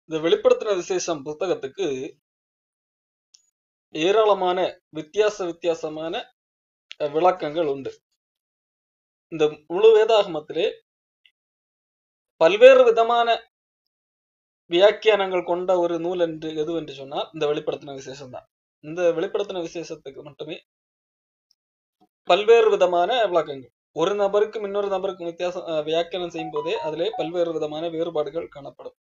இந்த வெளிப்படுத்தின விசேஷம் புத்தகத்துக்கு ஏராளமான வித்தியாசமான விளக்கங்கள் உண்டு. இந்த முழு வேதாகமத்திலே பல்வேறு விதமான வியாக்கியானங்கள் கொண்ட ஒரு நூல் என்று எதுவென்று சொன்னால் இந்த வெளிப்படுத்தின விசேஷம் தான். இந்த வெளிப்படுத்தின விசேஷத்துக்கு மட்டுமே பல்வேறு விதமான விளக்கங்கள். ஒரு நபருக்கும் இன்னொரு நபருக்கும் வித்தியாசம் வியாக்கியானம் செய்யும் போதே அதிலே பல்வேறு விதமான வேறுபாடுகள் காணப்படும்.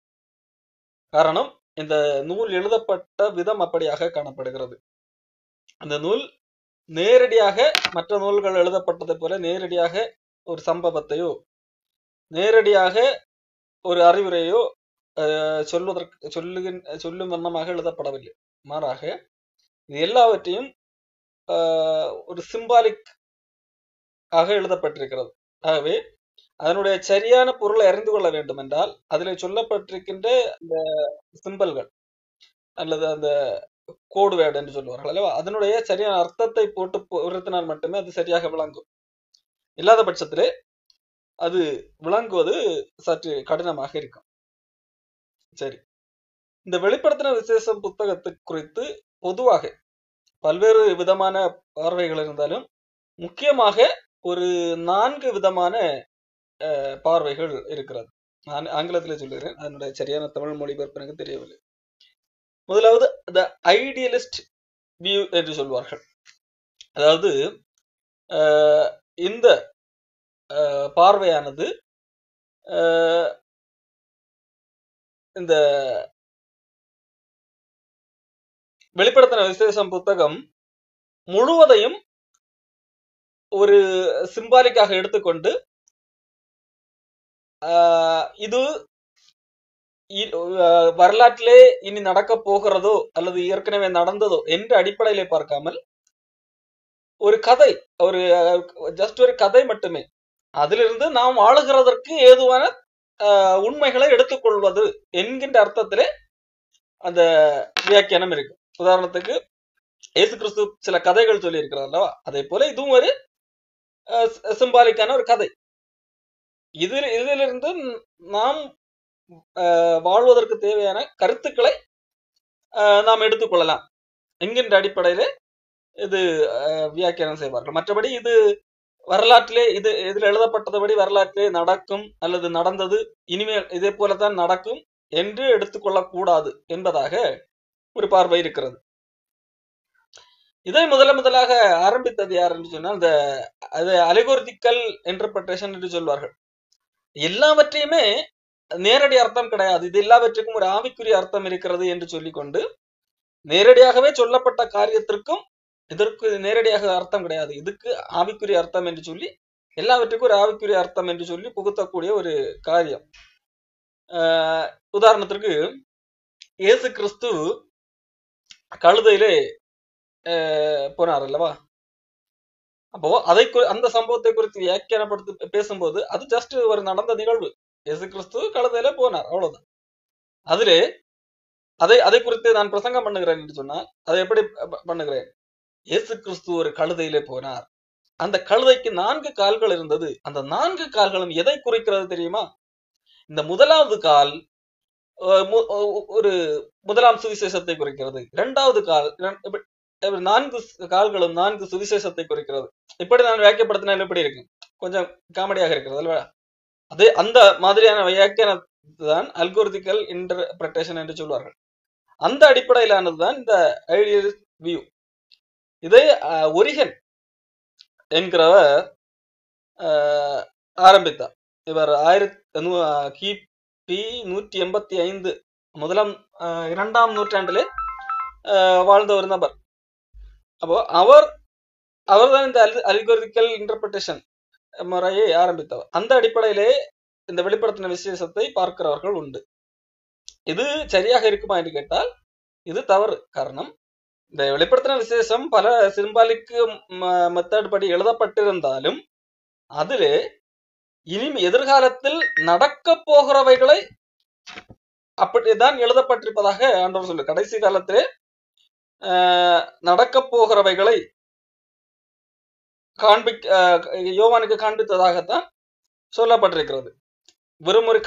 காரணம், இந்த நூல் எழுதப்பட்ட விதம் அப்படியாக காணப்படுகிறது. அந்த நூல் நேரடியாக மற்ற நூல்கள் எழுதப்பட்டதை போல நேரடியாக ஒரு சம்பவத்தையோ நேரடியாக ஒரு அறிவுரையோ சொல்லும் வண்ணமாக எழுதப்படவில்லை. மாறாக இது எல்லாவற்றையும் ஒரு சிம்பாலிக் ஆக எழுதப்பட்டிருக்கிறது. ஆகவே அதனுடைய சரியான பொருளை அறிந்து கொள்ள வேண்டும் என்றால் அதில் சொல்லப்பட்டிருக்கின்ற அந்த சிம்பல்கள் அல்லது அந்த கோடு வேர்டு என்று சொல்லுவார்கள் அல்லவா, அதனுடைய சரியான அர்த்தத்தை போட்டு உறுத்தினால் மட்டுமே அது சரியாக விளங்கும். இல்லாத பட்சத்திலே அது விளங்குவது சற்று கடினமாக இருக்கும். சரி, இந்த வெளிப்படுத்தின விசேஷம் புத்தகத்தை குறித்து பொதுவாக பல்வேறு விதமான பார்வைகள் இருந்தாலும் முக்கியமாக ஒரு 4 விதமான பார்வைகள் இருக்கிறது. நான் ஆங்கிலத்தில் சொல்லுகிறேன், அதனுடைய சரியான தமிழ் மொழிபெயர்ப்பு எனக்கு தெரியவில்லை. முதலாவது த ஐடியலிஸ்ட் வியூ என்று சொல்வார்கள். அதாவது இந்த பார்வையானது இந்த வெளிப்படுத்தின விசேஷம் புத்தகம் முழுவதையும் ஒரு சிம்பாலிக்காக எடுத்துக்கொண்டு இது வரலாற்றிலே இனி நடக்க போகிறதோ அல்லது ஏற்கனவே நடந்ததோ என்ற அடிப்படையிலே பார்க்காமல் ஒரு கதை, ஜஸ்ட் ஒரு கதை மட்டுமே, அதிலிருந்து நாம் வாழுகிறதற்கு ஏதுவான உண்மைகளை எடுத்துக்கொள்வது என்கின்ற அர்த்தத்திலே அந்த வியாக்கியானம் இருக்கு. உதாரணத்துக்கு இயேசு கிறிஸ்து சில கதைகள் சொல்லி இருக்கிறார் அல்லவா, அதே போல இதுவும் ஒரு சிம்பாலிக்கான ஒரு கதை. இதிலிருந்து நாம் வாழ்வதற்கு தேவையான கருத்துக்களை நாம் எடுத்துக்கொள்ளலாம் என்கின்ற அடிப்படையிலே இது வியாக்கியானம் செய்வார்கள். மற்றபடி இது வரலாற்றிலே இதில் எழுதப்பட்டபடி வரலாற்றிலே நடக்கும் அல்லது நடந்தது இனிமேல் இதே போலதான் நடக்கும் என்று எடுத்துக்கொள்ளக்கூடாது என்பதாக ஒரு பார்வை இருக்கிறது. இதை முதலாக ஆரம்பித்தது யார் என்று சொன்னால் இந்த அலிகோரிட்டிக்கல் இன்டர்பிரேஷன் என்று சொல்வார்கள். எல்லாவற்றையுமே நேரடி அர்த்தம் கிடையாது, இது எல்லாவற்றுக்கும் ஒரு ஆவிக்குரிய அர்த்தம் இருக்கிறது என்று சொல்லிக்கொண்டு நேரடியாகவே சொல்லப்பட்ட காரியத்திற்கும் இதற்கு நேரடியாக அர்த்தம் கிடையாது, இதுக்கு ஆவிக்குரிய அர்த்தம் என்று சொல்லி எல்லாவற்றுக்கும் ஒரு ஆவிக்குரிய அர்த்தம் என்று சொல்லி புகுத்தக்கூடிய ஒரு காரியம். உதாரணத்திற்கு இயேசு கிறிஸ்து கழுதையிலே போனார் அல்லவா, அப்போ அந்த சம்பவத்தை குறித்து வியாக்கியானப்படுத்தி பேசும்போது அது ஜஸ்ட் ஒரு நடந்த நிகழ்வு. இயேசு கிறிஸ்து கழுதையில போனார், அவ்வளவுதான். அதிலே அதை குறித்து நான் பிரசங்கம் பண்ணுகிறேன் என்று சொன்னால் அதை எப்படி பண்ணுகிறேன்? இயேசு கிறிஸ்து ஒரு கழுதையிலே போனார், அந்த கழுதைக்கு 4 கால்கள் இருந்தது, அந்த 4 கால்களும் எதை குறிக்கிறது தெரியுமா? இந்த முதலாவது கால் ஒரு முதலாம் சுவிசேஷத்தை குறிக்கிறது, இரண்டாவது கால் 4 கால்களும் 4 சுவிசேஷத்தை குறிக்கிறது. இப்படி நான் வியாக்கியப்படுத்தினால் எப்படி இருக்கு? கொஞ்சம் காமெடியாக இருக்கிறது அல்லவா? அதே அந்த மாதிரியான வியாக்கியானம் தான் அல்கோரித்திக்கல் இன்டர்பிரேஷன் என்று சொல்வார்கள். அந்த அடிப்படையிலானதுதான் இந்த ஐடியலிஸ்ட் வியூ. இதை ஒரிகன் என்கிறவர் ஆரம்பித்தார். இவர் கிபி 185 2ஆம் நூற்றாண்டிலே வாழ்ந்த ஒரு நபர். அப்போ அவர்தான் இந்த அல்கோரித்திக்கல் இன்டர்பிரேஷன் முறையை ஆரம்பித்தவர். அந்த அடிப்படையிலே இந்த வெளிப்படுத்தின விசேஷத்தை பார்க்கிறவர்கள் உண்டு. இது சரியாக இருக்குமா என்று கேட்டால் இது தவறு. காரணம், இந்த வெளிப்படுத்தின விசேஷம் பல சிம்பாலிக் மெத்தட் படி எழுதப்பட்டிருந்தாலும் அதிலே எதிர்காலத்தில் நடக்க போகிறவைகளை அப்படிதான் எழுதப்பட்டிருப்பதாக ஆண்டவர் சொல்லு. கடைசி காலத்திலே நடக்க போகிறவைகளை யோவானுக்கு காண்பித்ததாகத்தான் சொல்லப்பட்டிருக்கிறது. வெறும் ஒரு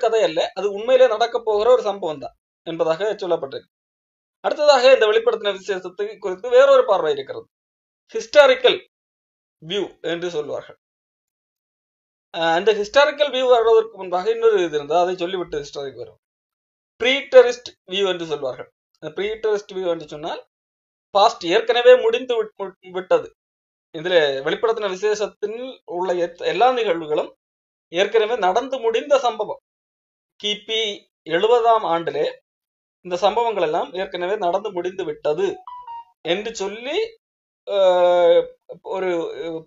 கதை அல்ல, அது உண்மையிலே நடக்க போகிற ஒரு சம்பவம் தான் என்பதாக சொல்லப்பட்டிருக்கு. அடுத்ததாக இந்த வெளிப்படுத்தின விசேஷத்தை குறித்து வேறொரு பார்வை இருக்கிறது. ஹிஸ்டாரிக்கல் வியூ என்று சொல்வார்கள். அந்த ஹிஸ்டாரிக்கல் வியூ வருவதற்கு முன்பாக இன்னொரு இது இருந்தால் அதை சொல்லிவிட்டு ஹிஸ்டாரிக் வரும். ப்ரீடெரிஸ்ட் வியூ என்று சொல்வார்கள். ப்ரீடெரிஸ்ட் வியூ என்று சொன்னால் பாஸ்ட், ஏற்கனவே முடிந்து விட்டது. இதுல வெளிப்படுத்தின விசேஷத்தில் உள்ள எல்லா நிகழ்வுகளும் ஏற்கனவே நடந்து முடிந்த சம்பவம். கிபி 70ஆம் ஆண்டிலே இந்த சம்பவங்கள் எல்லாம் ஏற்கனவே நடந்து முடிந்து விட்டது என்று சொல்லி ஒரு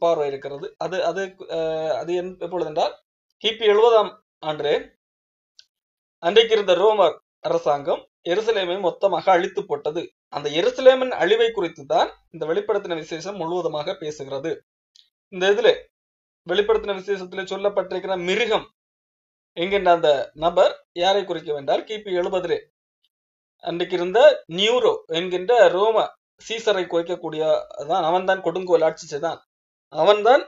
பார்வை இருக்கிறது. அது அது அது எப்பொழுது என்றால், கிபி 70ஆம் ஆண்டிலே அன்றைக்கு இருந்த ரோமர் அரசாங்கம் எருசலேமை மொத்தமாக அழித்து போட்டது. அந்த எருசலேமின் அழிவை குறித்து தான் இந்த வெளிப்படுத்தின விசேஷம் முழுவதுமாக பேசுகிறது. இந்த இதுல வெளிப்படுத்தின விசேஷத்திலே சொல்லப்பட்டிருக்கிற மிருகம் என்கின்ற அந்த நபர் யாரை குறிக்க வேண்டால், கிபி 70 அன்றைக்கு இருந்த நியூரோ என்கின்ற ரோம சீசரை குறிக்கக்கூடியதான். அவன் தான் கொடுங்கோல் ஆட்சி செய்தான். அவன்தான்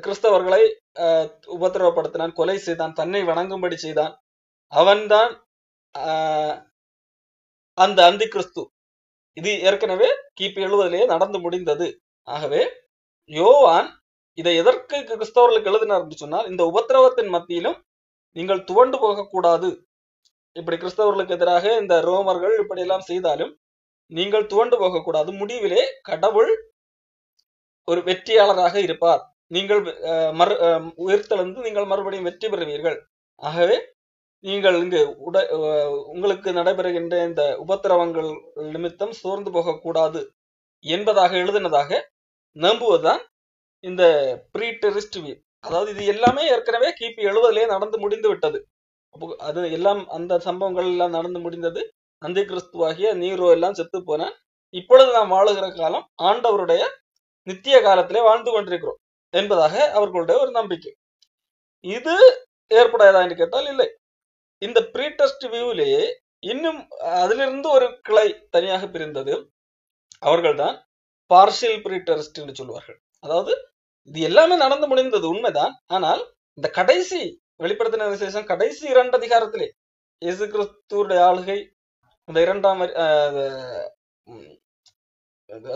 கிறிஸ்தவர்களை உபத்திரவப்படுத்தினான், கொலை செய்தான், தன்னை வணங்கும்படி செய்தான். அவன்தான் அந்த அந்தி கிறிஸ்து. இது ஏற்கனவே கிபி 70 நடந்து முடிந்தது. ஆகவே யோவான் இதை எதற்கு கிறிஸ்தவர்களுக்கு எழுதினார் என்று சொன்னால், இந்த உபத்திரவத்தின் மத்தியிலும் நீங்கள் துவண்டு போகக்கூடாது. இப்படி கிறிஸ்தவர்களுக்கு எதிராக இந்த ரோமர்கள் இப்படி எல்லாம் செய்தாலும் நீங்கள் துவண்டு போகக்கூடாது. முடிவிலே கடவுள் ஒரு வெற்றியாளராக இருப்பார். நீங்கள் உயிர்த்தெழுந்து நீங்கள் மறுபடியும் வெற்றி பெறுவீர்கள். ஆகவே நீங்கள் இங்கு உங்களுக்கு நடைபெறுகின்ற இந்த உபத்திரவங்கள் நிமித்தம் சோர்ந்து போகக்கூடாது என்பதாக எழுதினதாக நம்புவதுதான் இந்த ப்ரீடெரிஸ்ட் வியூ. அதாவது இது எல்லாமே ஏற்கனவே கிபி 70 நடந்து முடிந்து விட்டது. அது எல்லாம், அந்த சம்பவங்கள் எல்லாம் நடந்து முடிந்தது. அந்தி கிறிஸ்துவாகிய நீரோ எல்லாம் செத்து போன, இப்பொழுது நாம் வாழுகிற காலம் ஆண்டவருடைய நித்திய காலத்திலே வாழ்ந்து கொண்டிருக்கிறோம் என்பதாக அவர்களுடைய ஒரு நம்பிக்கை. இது ஏற்படாதா என்று கேட்டால் இல்லை. இந்த ப்ரீடெரிஸ்ட் வியூவிலேயே இன்னும் அதிலிருந்து ஒரு கிளை தனியாக பிரிந்தது. அவர்கள்தான் பார்ஷியல் ப்ரீடெரிஸ்ட் என்று சொல்வார்கள். அதாவது இது எல்லாமே நடந்து முடிந்தது உண்மைதான், ஆனால் இந்த கடைசி வெளிப்படுத்தின விசேஷம் கடைசி 2 அதிகாரத்திலே இயேசு கிறிஸ்துவுடைய ஆளுகை, இந்த 2ஆம்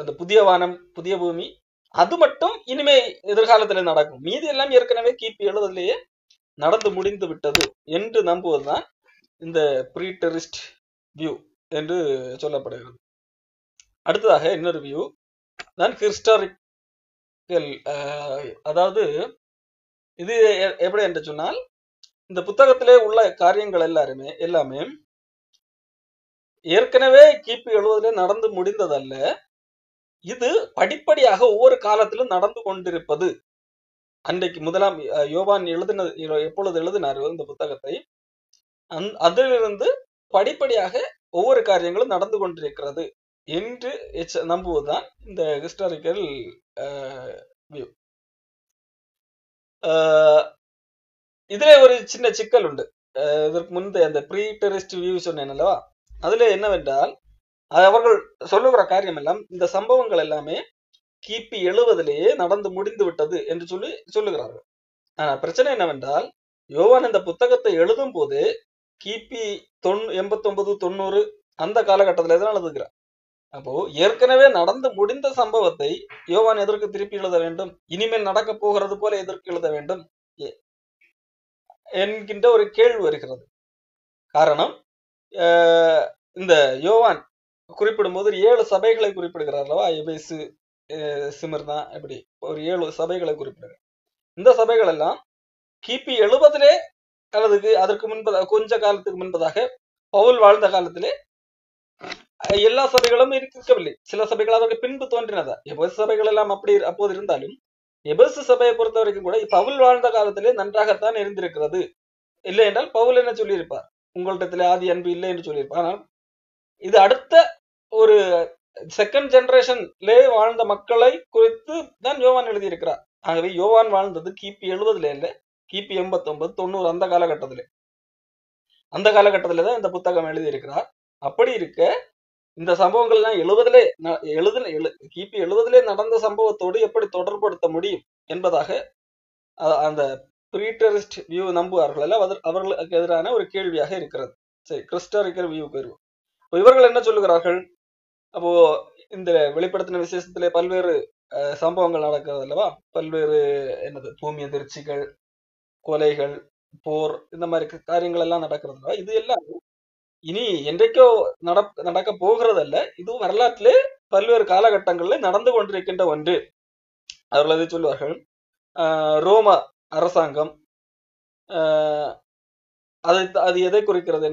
அந்த புதிய வானம் புதிய பூமி, அது மட்டும் இனிமே எதிர்காலத்தில் நடக்கும். மீதி எல்லாம் ஏற்கனவே கிபி 70 நடந்து முடிந்து விட்டது என்று நம்புவதுதான் இந்த ப்ரீடெரிஸ்ட் வியூ என்று சொல்லப்படுகிறது. அடுத்ததாக இன்னொரு வியூ தான் ஹிஸ்டாரிக்கல். அதாவது இது எப்படி என்று சொன்னால், இந்த புத்தகத்திலே உள்ள காரியங்கள் எல்லாமே ஏற்கனவே கிபி 70 நடந்து முடிந்ததல்ல. இது படிப்படியாக ஒவ்வொரு காலத்திலும் நடந்து கொண்டிருப்பது. அன்றைக்கு முதலாம் யோவான் எப்பொழுது எழுதினார் இந்த புத்தகத்தை, அதிலிருந்து படிப்படியாக ஒவ்வொரு காரியங்களும் நடந்து கொண்டிருக்கிறது என்று நம்புவதுதான் இந்த ஹிஸ்டாரிக்கல் வியூ. இதுல ஒரு சின்ன சிக்கல் உண்டு. இதற்கு முந்தைய அந்த ப்ரீடெரிஸ்ட் வியூ சொன்னேன் அல்லவா, அதுல என்னவென்றால் அவர்கள் சொல்லுகிற காரியம் எல்லாம், இந்த சம்பவங்கள் எல்லாமே கிபி 70 நடந்து முடிந்து விட்டது என்று சொல்லுகிறார்கள். ஆனா பிரச்சனை என்னவென்றால், யோவான் இந்த புத்தகத்தை எழுதும் போது கிபி 89 90 அந்த காலகட்டத்தில் தான் எழுதுகிறார். அப்போ ஏற்கனவே நடந்து முடிந்த சம்பவத்தை யோவான் எதற்கு திருப்பி எழுத வேண்டும், இனிமேல் நடக்க போகிறது போல எதற்கு எழுத வேண்டும் என்கின்ற ஒரு கேள்வி வருகிறது. காரணம், இந்த யோவான் குறிப்பிடும் போது 7 சபைகளை குறிப்பிடுகிறார் அல்லவா, எபேசு, சிமிர்னா, இப்படி ஒரு 7 சபைகளை குறிப்பிடுகிறார். இந்த சபைகள் எல்லாம் கிபி 70 அல்லது அதற்கு முன்பதாக கொஞ்ச காலத்துக்கு முன்பதாக பவுல் வாழ்ந்த காலத்திலே எல்லா சபைகளும் இருக்கவில்லை. சில சபைகள் அதற்கு பின்பு தோன்றினதா. எபேசு சபைகள் எல்லாம் அப்படி அப்போது இருந்தாலும் எபேசு சபையை பொறுத்த வரைக்கும் கூட பவுல் வாழ்ந்த காலத்திலே நன்றாகத்தான் இருந்திருக்கிறது. இல்லை என்றால் பவுல் என்ன சொல்லியிருப்பார், உங்களிடத்திலே ஆதி அன்பு இல்லை என்று சொல்லியிருப்பார். ஆனால் இது அடுத்த ஒரு செகண்ட் ஜெனரேஷன்லே வாழ்ந்த மக்களை குறித்து தான் யோவான் எழுதியிருக்கிறார். ஆகவே யோவான் வாழ்ந்தது கிபி 70 இல்ல, கிபி 89 90 அந்த காலகட்டத்திலே தான் இந்த புத்தகம் எழுதியிருக்கிறார். அப்படி இருக்க இந்த சம்பவங்கள் எல்லாம் கிபி 70 நடந்த சம்பவத்தோடு எப்படி தொடர்படுத்த முடியும் என்பதாக அந்த ப்ரீடெரிஸ்ட் வியூ நம்புவார்கள் அல்ல, அவர்களுக்கு எதிரான ஒரு கேள்வியாக இருக்கிறது. சரி, கிறிஸ்டாரிக்கல் வியூக்கு வருவோம். இவர்கள் என்ன சொல்லுகிறார்கள்? அப்போ இந்த வெளிப்படுத்தின விசேஷத்திலே பல்வேறு சம்பவங்கள் நடக்கிறது அல்லவா? பல்வேறு என்னது பூமி அதிர்ச்சிகள், கொலைகள், போர், இந்த மாதிரி காரியங்கள் எல்லாம் நடக்கிறது. இது எல்லாம் இனி என்றைக்கோ நடக்க போகிறதல்ல, இது வரலாற்றிலே பல்வேறு காலகட்டங்களில் நடந்து கொண்டிருக்கின்ற ஒன்று. அவர்கள் அதை சொல்வார்கள். ரோம அரசாங்கம் அது எதை குறிக்கிறது?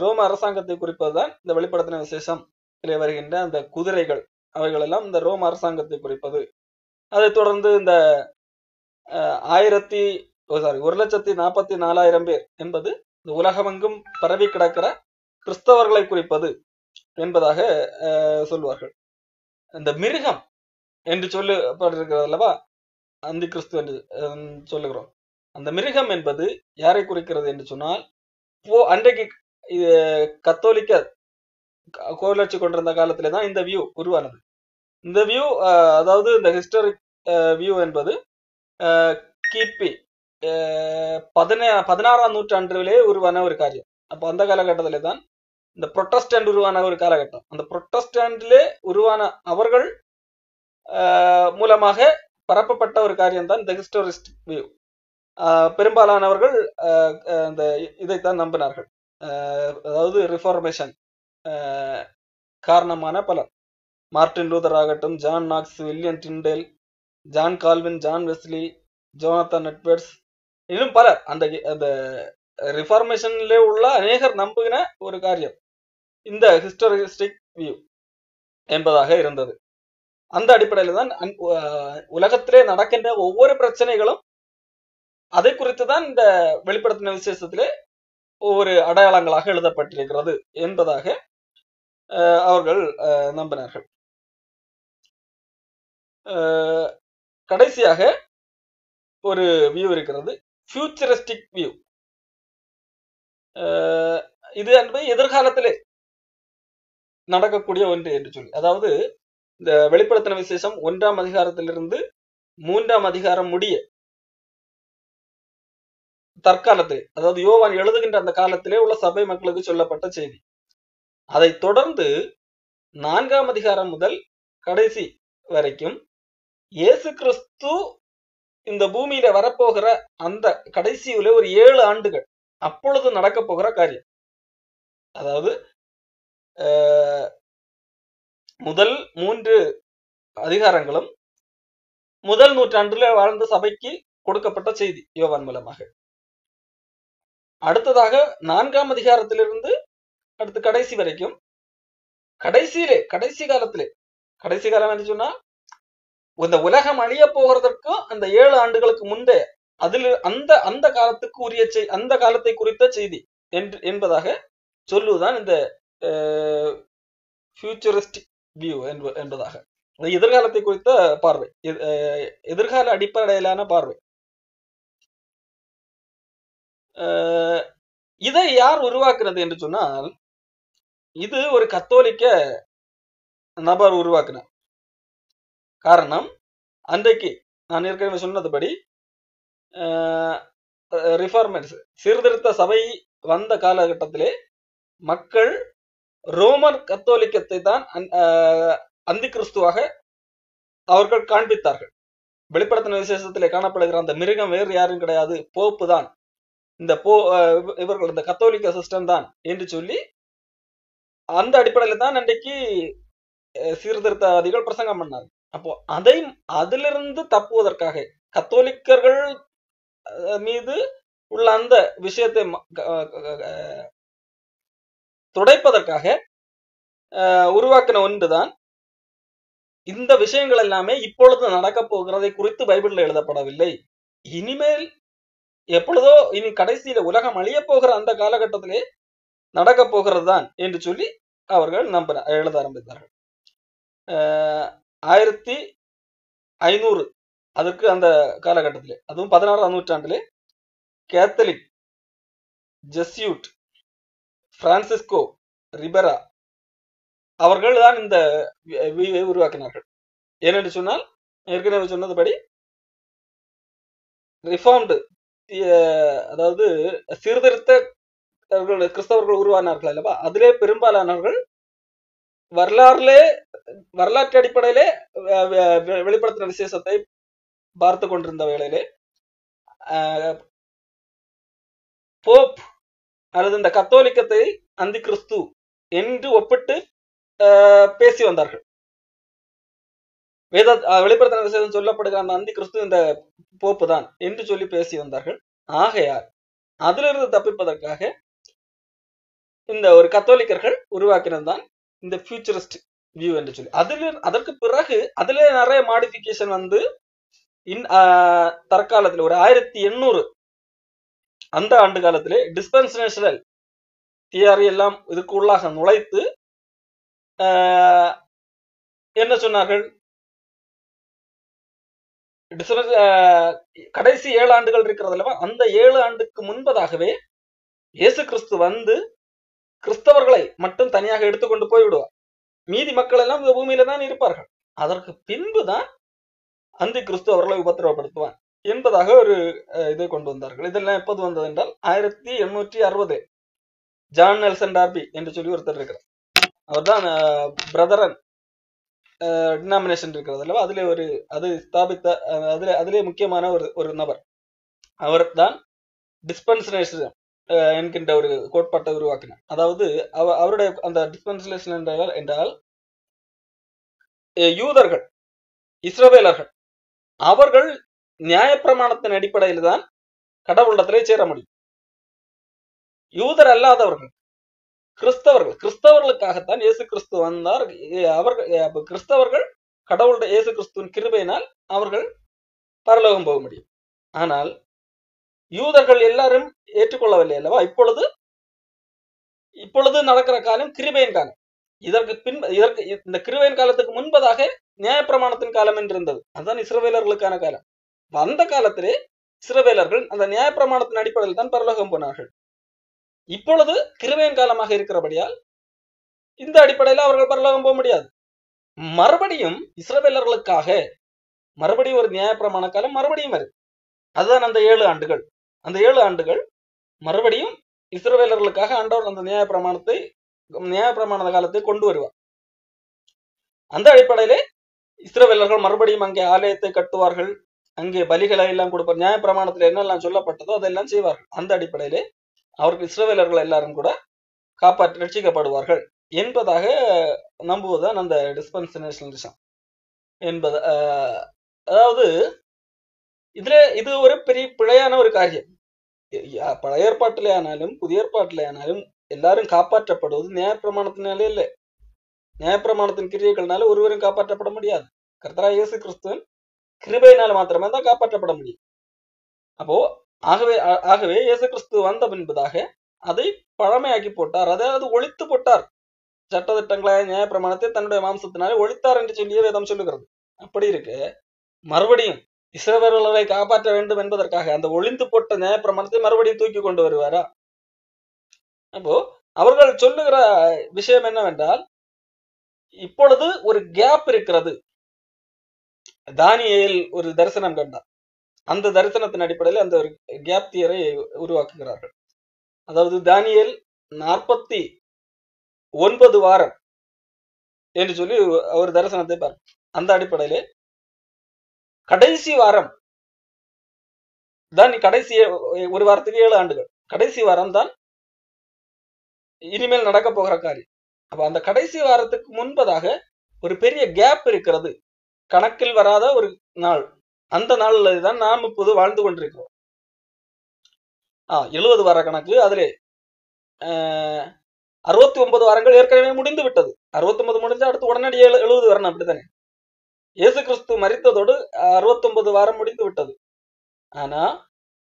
ரோம அரசாங்கத்தை குறிப்பதுதான் இந்த வெளிப்படுத்தின விசேஷம் வருகின்ற அந்த குதிரைகள், அவைகள் எல்லாம் இந்த ரோம அரசாங்கத்தை குறிப்பது. அதை தொடர்ந்து இந்த 1,44,000 பேர் என்பது இந்த உலகமெங்கும் பரவி கிடக்கிற கிறிஸ்தவர்களை குறிப்பது என்பதாக சொல்வார்கள். இந்த மிருகம் என்று சொல்லப்பட்டிருக்கிறது அல்லவா, அந்தி கிறிஸ்து என்று சொல்லுகிறோம். அந்த மிருகம் என்பது யாரை குறிக்கிறது என்று சொன்னால், அன்றைக்கு கத்தோலிக்க கோலட்சி கொண்டிருந்த காலத்திலே தான் இந்த வியூ உருவானது. இந்த வியூ, அதாவது இந்த ஹிஸ்டாரிக் வியூ என்பது கிபி 16ஆம் நூற்றாண்டிலே உருவான ஒரு காரியம். அப்போ அந்த காலகட்டத்திலே தான் இந்த புரொட்டஸ்டன்ட் உருவான ஒரு காலகட்டம். அந்த புரொட்டஸ்டன்ட்லே உருவான அவர்கள் மூலமாக பரப்பப்பட்ட ஒரு காரியம் தான் இந்த ஹிஸ்டாரிஸ்ட் வியூ. பெரும்பாலானவர்கள் இதைத்தான் நம்பினார்கள். அதாவது ரிஃபார்மேஷன் காரணமான பலர், மார்டின் லூதர் ஆகட்டும், John knocks, William Tyndale, John Calvin, John Wesley, Jonathan Edwards, இன்னும் பலர் அந்த ரிஃபார்மேஷன்ல உள்ள அநேகர் நம்புகிற ஒரு காரியம் இந்த ஹிஸ்டாரிஸ்டிக் வியூ என்பதாக இருந்தது. அந்த அடிப்படையில் தான் உலகத்திலே நடக்கின்ற ஒவ்வொரு பிரச்சனைகளும் அதை குறித்து தான் இந்த வெளிப்படுத்தின விசேஷத்திலே ஒவ்வொரு அடையாளங்களாக எழுதப்பட்டிருக்கிறது என்பதாக அவர்கள் நம்பினார்கள். கடைசியாக ஒரு வியூ இருக்கிறது, ஃபியூச்சரிஸ்டிக் வியூ. இது என்பது எதிர்காலத்திலே நடக்கக்கூடிய ஒன்று என்று சொல்லி, அதாவது இந்த வெளிப்படுத்தின விசேஷம் 1ஆம் அதிகாரத்திலிருந்து 3ஆம் அதிகாரம் முடிய தற்காலத்திலே, அதாவது யோவான் எழுதுகின்ற அந்த காலத்திலே உள்ள சபை மக்களுக்கு சொல்லப்பட்ட செய்தி. அதை தொடர்ந்து 4ஆம் அதிகாரம் முதல் கடைசி வரைக்கும் இயேசு கிறிஸ்து இந்த பூமியில வரப்போகிற அந்த கடைசியில ஒரு 7 ஆண்டுகள் அப்பொழுது நடக்க போகிற காரியம். அதாவது முதல் 3 அதிகாரங்களும் முதல் நூற்றாண்டுல வாழ்ந்த சபைக்கு கொடுக்கப்பட்ட செய்தி யோவான் மூலமாக. அடுத்ததாக 4ஆம் அதிகாரத்திலிருந்து அடுத்து கடைசி வரைக்கும், கடைசி காலம் என்று சொன்னா இந்த உலகம் அழிய போகிறதற்கும் அந்த 7 ஆண்டுகளுக்கு முந்தைய அந்த காலத்துக்கு உரிய அந்த காலத்தை குறித்த செய்தி என்பதாக சொல்லுவதுதான் இந்த ஃபியூச்சரிஸ்டிக் வியூ என்பதாக, எதிர்காலத்தை குறித்த பார்வை, எதிர்கால அடிப்படையிலான பார்வை. இதை யார் உருவாக்குறது என்று சொன்னால், இது ஒரு கத்தோலிக்க நபர் உருவாக்கினார். காரணம், அன்றைக்கு நான் ஏற்கனவே சொன்னதுபடி ரிஃபார்மர்ஸ், சீர்திருத்த சபை வந்த காலகட்டத்திலே மக்கள் ரோமன் கத்தோலிக்கத்தை தான் அந்தி கிறிஸ்துவாக அவர்கள் காண்பித்தார்கள். வெளிப்படுத்தின விசேஷத்திலே காணப்படுகிற அந்த மிருகம் வேறு யாரும் கிடையாது, போப்பு தான், இவர்கள் இந்த கத்தோலிக்க சிஸ்டம் தான் என்று சொல்லி அந்த அடிப்படையில் தான் அன்றைக்கு சீர்திருத்தவாதிகள் பிரசங்கம் பண்ணாங்க. அப்போ அதிலிருந்து தப்புவதற்காக, கத்தோலிக்கர்கள் மீது உள்ள அந்த விஷயத்தை துடைப்பதற்காக உருவாக்கின ஒன்றுதான் இந்த விஷயங்கள் எல்லாமே இப்பொழுது நடக்க போகிறதை குறித்து பைபிள்ல எழுதப்படவில்லை. இனிமேல் எப்பொழுதோ இனி கடைசியில உலகம் அழிய போகிற அந்த காலகட்டத்திலே நடக்க போகிறது தான் என்று சொல்லி அவர்கள் எழுத ஆரம்பித்தார்கள். 1500 அதற்கு அந்த காலகட்டத்திலே, அதுவும் 16ஆம் நூற்றாண்டிலே கேத்தலிக், ஜெஸ்யூட், பிரான்சிஸ்கோ ரிபெரா அவர்கள் தான் இந்த உருவாக்கினார்கள். ஏனென்று சொன்னால், ஏற்கனவே சொன்னதுபடி ரிஃபார்ம்டு, அதாவது சீர்திருத்த கிறிஸ்தவர்கள் உருவானார்கள் அல்லவா, அதிலே பெரும்பாலானவர்கள் வரலாற்று அடிப்படையிலே வெளிப்படுத்தின விசேஷத்தை பார்த்து கொண்டிருந்த வேளையிலே போப் அல்லது இந்த கத்தோலிக்கத்தை அந்தி கிறிஸ்து என்று ஒப்பிட்டு பேசி வந்தார்கள். வெளிப்படுத்தின விசேஷம் சொல்லப்படுகிற அந்த அந்தி கிறிஸ்து இந்த போப்பு தான் என்று சொல்லி பேசி வந்தார்கள். ஆகையால் அதிலிருந்து தப்பிப்பதற்காக இந்த ஒரு கத்தோலிக்கர்கள் உருவாக்கினது தான் இந்த ஃபியூச்சரிஸ்ட் வியூ என்று சொல்லி, அதற்கு பிறகு அதுல நிறைய மாடிஃபிகேஷன் வந்து தற்காலத்தில் ஒரு 1800 அந்த ஆண்டு காலத்திலே டிஸ்பென்சேஷனல் தியரி எல்லாம் இதுக்கு உள்ளாக நுழைத்து என்ன சொன்னார்கள், கடைசி 7 ஆண்டுகள் இருக்கிறது அல்லவா, அந்த 7 ஆண்டுக்கு முன்பதாகவே இயேசு கிறிஸ்து வந்து கிறிஸ்தவர்களை மட்டும் தனியாக எடுத்துக்கொண்டு போய் விடுவார், மீதி மக்கள் எல்லாம் இந்த பூமியில தான் இருப்பார்கள், அதற்கு பின்புதான் அந்தி கிறிஸ்து அவர்களை உபத்திரவப்படுத்துவான் என்பதாக ஒரு இதை கொண்டு வந்தார்கள். இதெல்லாம் எப்போது வந்தது என்றால் 1860 ஜான் நெல்சன் டார்பி என்று சொல்லி ஒருத்தர் இருக்கிறார். அவர் தான் பிரதரன் டினாமினேஷன் இருக்கிறது அல்லவா, அதிலே ஒரு அது ஸ்தாபித்த அதிலே முக்கியமான ஒரு நபர். அவர் தான் டிஸ்பென்சேஷன் என்கின்ற ஒரு கோட்பாட்டை உருவாக்கினார். அதாவது அவருடைய அந்த டிஸ்பென்சேஷன் என்றால் யூதர்கள், இஸ்ரவேலர்கள், அவர்கள் நியாயப்பிரமாணத்தின் அடிப்படையில் தான் கடவுளிடத்திலே சேர முடியும். யூதர் அல்லாதவர்கள், கிறிஸ்தவர்களுக்காகத்தான் இயேசு கிறிஸ்து வந்தார். அவர்கள் கிறிஸ்தவர்கள் கடவுளுடைய இயேசு கிறிஸ்துவின் கிருபையினால் அவர்கள் பரலோகம் போக முடியும். ஆனால் யூதர்கள் எல்லாரும் ஏற்றுக்கொள்ளவில்லை அல்லவா. இப்பொழுது நடக்கிற காலம் கிருபையின் காலம். இதற்கு இந்த கிருபையின் காலத்துக்கு முன்பதாக நியாயப்பிரமாணத்தின் காலம் என்று இருந்தது. அதுதான் இஸ்ரவேலர்களுக்கான காலம். அந்த காலத்திலே இஸ்ரவேலர்கள் அந்த நியாயப்பிரமாணத்தின் அடிப்படையில் தான் பரலோகம் போனார்கள். இப்பொழுது கிருபையின் காலமாக இருக்கிறபடியால் இந்த அடிப்படையில் அவர்கள் பரலோகம் போக முடியாது. மறுபடியும் இஸ்ரவேலர்களுக்காக மறுபடியும் ஒரு நியாயப்பிரமாண காலம் மறுபடியும் வருது. அதுதான் அந்த 7 ஆண்டுகள். அந்த 7 ஆண்டுகள் மறுபடியும் இஸ்ரவேலர்களுக்காக ஆண்டவர் அந்த நியாயப்பிரமாண காலத்தை கொண்டு வருவார். அந்த அடிப்படையிலே இஸ்ரவேலர்கள் மறுபடியும் அங்கே ஆலயத்தை கட்டுவார்கள், அங்கே பலிகளை எல்லாம் கொடுப்பார், நியாயப்பிரமாணத்தில் என்னெல்லாம் சொல்லப்பட்டதோ அதெல்லாம் செய்வார்கள். அந்த அடிப்படையிலே அவர்கள் இஸ்ரவேலர்கள் எல்லாரும் கூட ரட்சிக்கப்படுவார்கள் என்பதாக நம்புவதுதான் அந்த டிஸ்பென்சேஷனலிசம் என்பது. அதாவது இது ஒரு பெரிய பிழையான ஒரு காரியம். பழைய ஏற்பாட்டிலே ஆனாலும் புதிய ஏற்பாட்டிலே ஆனாலும் எல்லாரும் காப்பாற்றப்படுவது நியாயப்பிரமாணத்தினாலே இல்லை, நியாயப்பிரமாணத்தின் கிரியைகள்னால ஒருவரும் காப்பாற்றப்பட முடியாது. கர்த்தராகிய இயேசு கிறிஸ்துவின் கிருபையினால் மாத்திரமே தான் காப்பாற்றப்பட முடியும். அப்போ ஆகவே இயேசு கிறிஸ்து வந்த பின்பதாக அதை பழமையாக்கி போட்டார், அதாவது ஒழித்து போட்டார். சட்டதிட்டங்களை நியாயப்பிரமாணத்தை தன்னுடைய மாம்சத்தினாலே ஒழித்தார் என்று சொல்லிய வேதம் சொல்லுகிறது. அப்படி இருக்கு, மறுபடியும் இஸ்ரவேலர்களை காப்பாற்ற வேண்டும் என்பதற்காக அந்த ஒளிந்து போட்ட நியாயப்பிரமாணத்தை மறுபடியும் தூக்கி கொண்டு வருவாரா? அப்போ அவர்கள் சொல்லுகிற விஷயம் என்னவென்றால், இப்பொழுது ஒரு கேப் இருக்கிறது. தானியேல் ஒரு தரிசனம் கண்டார், அந்த தரிசனத்தின் அடிப்படையில் அந்த ஒரு கேப் தியரை உருவாக்குகிறார்கள். அதாவது தானியேல் 49 வாரம் என்று சொல்லி ஒரு தரிசனத்தை பாரு. அந்த அடிப்படையிலே கடைசி வாரம் தான், கடைசி ஒரு வாரத்துக்கு 7 ஆண்டுகள், கடைசி வாரம் தான் இனிமேல் நடக்க போகிற காரியம். அப்ப அந்த கடைசி வாரத்துக்கு முன்பதாக ஒரு பெரிய கேப் இருக்கிறது, கணக்கில் வராத ஒரு நாள். அந்த நாள்ல தான் நாம் இப்போது வாழ்ந்து கொண்டிருக்கிறோம். 70 வார கணக்கு, அதிலே 69 வாரங்கள் ஏற்கனவே முடிந்து விட்டது. 69 முடிஞ்சா அடுத்து உடனடி 70 வரணும், அப்படித்தானே? இயேசு கிறிஸ்து மரித்ததோடு 69 வாரம் முடிந்து விட்டது. ஆனா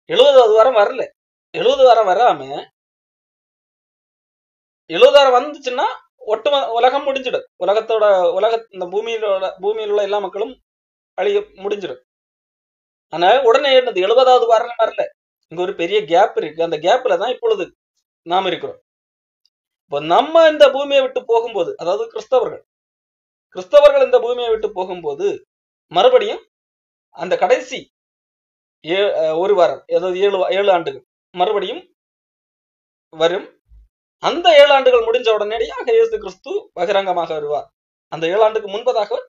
70வது வாரம் வரல. 70 வாரம் வராம 70 வாரம் வந்துச்சுன்னா உலகம் முடிஞ்சிடும். இந்த பூமியில் உள்ள எல்லா மக்களும் அழிய முடிஞ்சிடும். ஆனா உடனே என்னது 70வது வாரம் வரல. இங்க ஒரு பெரிய கேப் இருக்கு. அந்த கேப்ல தான் இப்பொழுது நாம் இருக்கிறோம். இப்போ நம்ம இந்த பூமியை விட்டு போகும்போது, அதாவது கிறிஸ்தவர்கள் இந்த பூமியை விட்டு போகும்போது மறுபடியும் அந்த கடைசி ஒரு வாரம், அதாவது 7 ஆண்டுகள் மறுபடியும் வரும். அந்த 7 ஆண்டுகள் முடிஞ்ச உடனடியாக இயேசு கிறிஸ்து பகிரங்கமாக வருவார். அந்த 7 ஆண்டுக்கு முன்பதாக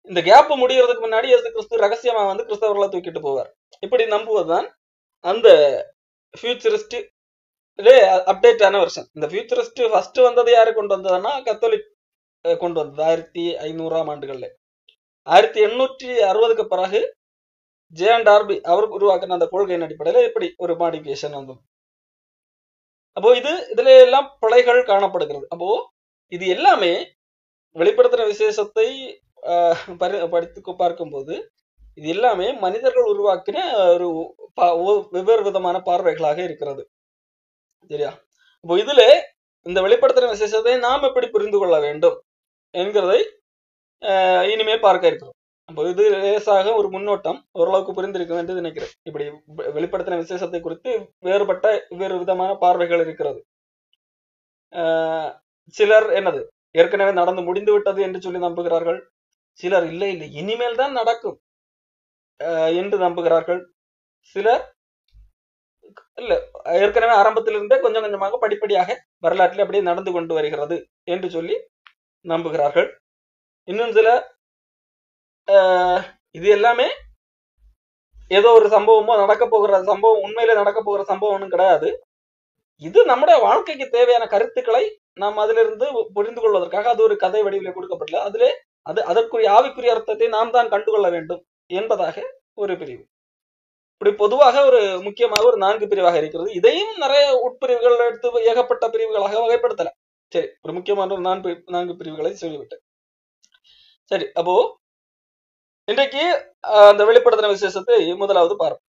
இந்த கேப் முடியறதுக்கு முன்னாடி இயேசு கிறிஸ்து ரகசியமா வந்து கிறிஸ்தவர்களை தூக்கிட்டு போவார். இப்படி நம்புவதுதான் அந்த ஃபியூச்சரிஸ்ட் அப்டேட் ஆன வருஷன். இந்த ஃபியூச்சரிஸ்ட் ஃபர்ஸ்ட் வந்தது யாரு கொண்டு வந்ததுன்னா கத்தோலிக் கொண்டு வந்தது 1500ஆம் ஆண்டுகள்ல. 1860க்கு பிறகு ஜேன் டார்பி அவர் உருவாக்கின அந்த கொள்கையின் அடிப்படையில இப்படி ஒரு மாடிஃபிகேஷன் வந்தது. அப்போ இதுல எல்லாம் பிழைகள் காணப்படுகிறது. அப்போ இது எல்லாமே வெளிப்படுத்தின விசேஷத்தை படித்து பார்க்கும்போது இது எல்லாமே மனிதர்கள் உருவாக்கின ஒரு வெவ்வேறு விதமான பார்வைகளாக இருக்கிறது. சரியா? இப்போ இதுல இந்த வெளிப்படுத்தின விசேஷத்தை நாம் எப்படி புரிந்து கொள்ள வேண்டும் என்கிறதை இனிமேல் பார்க்க இருக்கிறோம். அப்போ இது லேசாக ஒரு முன்னோட்டம், ஓரளவுக்கு புரிந்திருக்கும் என்று நினைக்கிறேன். இப்படி வெளிப்படுத்தின விசேஷத்தை குறித்து வேறுபட்ட வேறு விதமான பார்வைகள் இருக்கிறது. சிலர் என்னது ஏற்கனவே நடந்து முடிந்து விட்டது என்று சொல்லி நம்புகிறார்கள். சிலர் இல்லை இல்லை இனிமேல் தான் நடக்கும் என்று நம்புகிறார்கள். சிலர் இல்ல ஏற்கனவே ஆரம்பத்திலிருந்தே கொஞ்சம் கொஞ்சமாக படிப்படியாக வரலாற்றில் அப்படியே நடந்து கொண்டு வருகிறது என்று சொல்லி நம்புகிறார்கள். இன்னும் சில இது எல்லாமே ஏதோ ஒரு சம்பவமோ நடக்க போகிற சம்பவம், உண்மையில நடக்க போகிற சம்பவம் கிடையாது. இது நம்முடைய வாழ்க்கைக்கு தேவையான கருத்துக்களை நாம் அதிலிருந்து புரிந்து கொள்வதற்காக அது ஒரு கதை வடிவில் கொடுக்கப்படல. அதிலே அதற்குரிய ஆவிக்குரிய அர்த்தத்தை நாம் தான் கண்டுகொள்ள வேண்டும் என்பதாக ஒரு பிரிவு. இப்படி பொதுவாக ஒரு முக்கியமாக ஒரு 4 பிரிவாக இருக்கிறது. இதையும் நிறைய உட்பிரிவுகள் எடுத்து ஏகப்பட்ட பிரிவுகளாக வகைப்படுத்தலாம். சரி, ஒரு முக்கியமான ஒரு 4 பிரிவுகளை சொல்லிவிட்டேன். சரி, அப்போ இன்றைக்கு அந்த வெளிப்படுத்தின விசேஷத்தை முதலாவது பார்ப்போம்.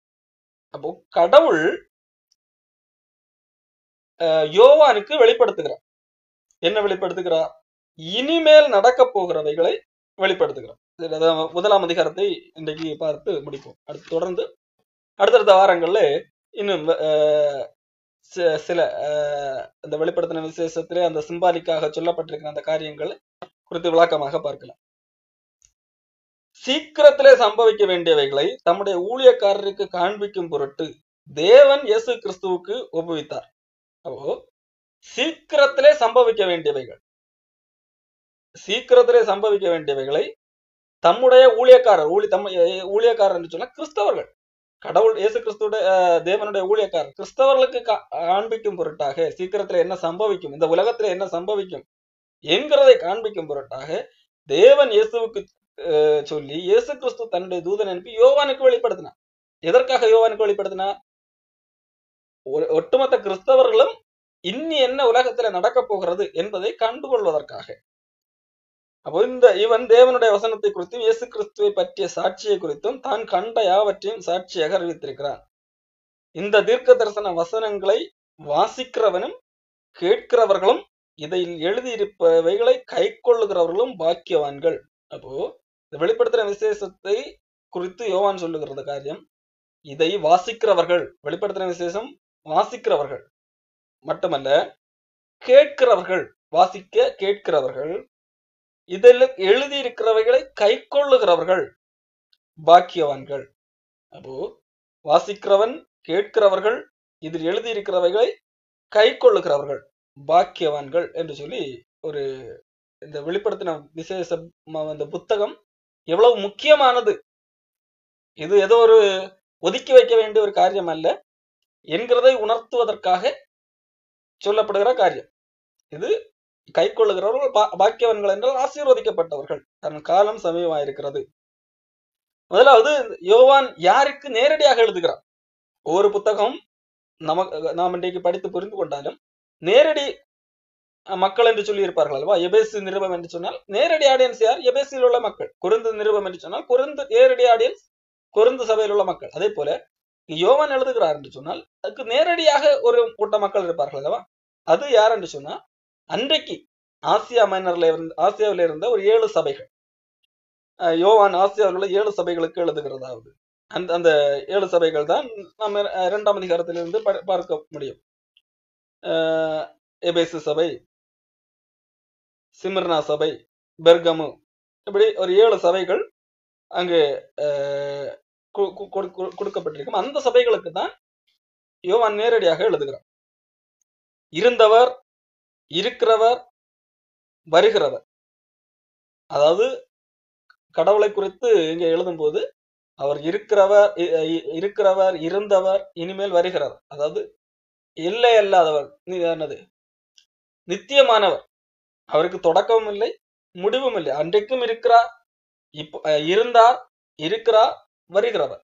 அப்போ கடவுள் யோவானுக்கு வெளிப்படுத்துகிறார். என்ன வெளிப்படுத்துகிறார்? இனிமேல் நடக்க போகிறவைகளை வெளிப்படுத்துகிறார். முதலாம் அதிகாரத்தை இன்றைக்கு பார்த்து முடிப்போம். அடுத்து தொடர்ந்து அடுத்தடுத்த வாரங்கள்ல இன்னும் சில அந்த வெளிப்படுத்தின விசேஷத்திலே அந்த சிம்பாலிக்காக சொல்லப்பட்டிருக்கிற அந்த காரியங்கள் குறித்து விளக்கமாக பார்க்கலாம். சீக்கிரத்திலே சம்பவிக்க வேண்டியவைகளை தம்முடைய ஊழியக்காரருக்கு காண்பிக்கும் பொருட்டு தேவன் இயேசு கிறிஸ்துவுக்கு ஒப்புவித்தார். அப்போ சீக்கிரத்திலே சம்பவிக்க வேண்டியவைகள், சீக்கிரத்திலே சம்பவிக்க வேண்டியவைகளை தம்முடைய ஊழியக்காரர், ஊழியக்காரர் என்று சொன்னா கிறிஸ்தவர்கள், கடவுள் இயேசு கிறிஸ்துடைய தேவனுடைய ஊழியக்காரர் கிறிஸ்தவர்களுக்கு காண்பிக்கும் பொருட்டாக சீக்கிரத்துல என்ன சம்பவிக்கும், இந்த உலகத்துல என்ன சம்பவிக்கும் என்கிறதை காண்பிக்கும் பொருட்டாக தேவன் இயேசுவுக்கு சொல்லி இயேசு கிறிஸ்து தன்னுடைய தூதன் அனுப்பி யோவானுக்கு வெளிப்படுத்தினார். எதற்காக யோவானுக்கு வெளிப்படுத்தினார்? ஒட்டுமொத்த கிறிஸ்தவர்களும் இன்னி என்ன உலகத்துல நடக்க போகிறது என்பதை கண்டுகொள்வதற்காக. அப்போ இவன் தேவனுடைய வசனத்தை குறித்தும் இயேசு கிறிஸ்துவை பற்றிய சாட்சியை குறித்தும் தான் கண்ட யாவற்றையும் சாட்சியாக அறிவித்திருக்கிறான். இந்த தீர்க்க தரிசன வசனங்களை வாசிக்கிறவனும் கேட்கிறவர்களும் இதில் எழுதியிருப்பவைகளை கை கொள்ளுகிறவர்களும் பாக்கியவான்கள். அப்போ இந்த வெளிப்படுத்தின விசேஷத்தை குறித்து யோவான் சொல்லுகிறது காரியம், இதை வாசிக்கிறவர்கள், வெளிப்படுத்தின விசேஷம் வாசிக்கிறவர்கள் மட்டுமல்ல கேட்கிறவர்கள், வாசிக்க கேட்கிறவர்கள், இதில் எழுதியிருக்கிறவைகளை கை கொள்ளுகிறவர்கள் பாக்கியவான்கள். அப்போ வாசிக்கிறவன், கேட்கிறவர்கள், இதில் எழுதியிருக்கிறவைகளை கை கொள்ளுகிறவர்கள் பாக்கியவான்கள் என்று சொல்லி ஒரு இந்த வெளிப்படுத்தின விசேஷம் அந்த புத்தகம் எவ்வளவு முக்கியமானது, இது ஏதோ ஒரு ஒதுக்கி வைக்க வேண்டிய ஒரு காரியம் அல்ல என்கிறதை உணர்த்துவதற்காக சொல்லப்படுகிற காரியம். இது கை கொள்ளுகிறவர்கள் பாக்கியவான்கள் என்றால் ஆசீர்வதிக்கப்பட்டவர்கள், தன் காலம் சமீபமாயிருக்கிறது. முதலாவது யோவான் யாருக்கு நேரடியாக எழுதுகிறார்? ஒவ்வொரு புத்தகம் நாம் இன்றைக்கு படித்து புரிந்து கொண்டாலும் நேரடி மக்கள் என்று சொல்லி இருப்பார்கள் அல்லவா? எபேசு நிருபம் என்று சொன்னால் நேரடி ஆடியன்ஸ் யார்? எபேசில் உள்ள மக்கள். கொரிந்து நிருபம் என்று சொன்னால் கொரிந்து நேரடி ஆடியன்ஸ் கொரிந்து சபையில் உள்ள மக்கள். அதே போல யோவான் எழுதுகிறார் என்று சொன்னால் அதுக்கு நேரடியாக ஒரு கூட்ட மக்கள் இருப்பார்கள் அல்லவா? அது யார் என்று சொன்னா அன்றைக்கு ஆசியாவில இருந்த ஒரு 7 சபைகள். யோவான் ஆசியாவில் உள்ள 7 சபைகளுக்கு எழுதுகிறதாவது அந்த 7 சபைகள் தான் நம்ம 2ஆம் அதிகாரத்திலிருந்து பார்க்க முடியும். எபேசு சபை, சிமிர்னா சபை, பெர்கமு, இப்படி ஒரு 7 சபைகள் அங்கு கொடுக்கப்பட்டிருக்கும். அந்த சபைகளுக்கு தான் யோவான் நேரடியாக எழுதுகிறார். இருந்தவர், இருக்கிறவர், வருகிறவர். அதாவது கடவுளை குறித்து இங்க எழுதும் போது அவர் இருக்கிறவர், இருந்தவர், இனிமேல் வருகிறவர். அதாவது எல்லை அல்லாதவர், என்னது, நித்தியமானவர். அவருக்கு தொடக்கமும் இல்லை, முடிவும் இல்லை. அன்றைக்கும் இருக்கிறார், இருந்தார், இருக்கிறார், வருகிறவர்.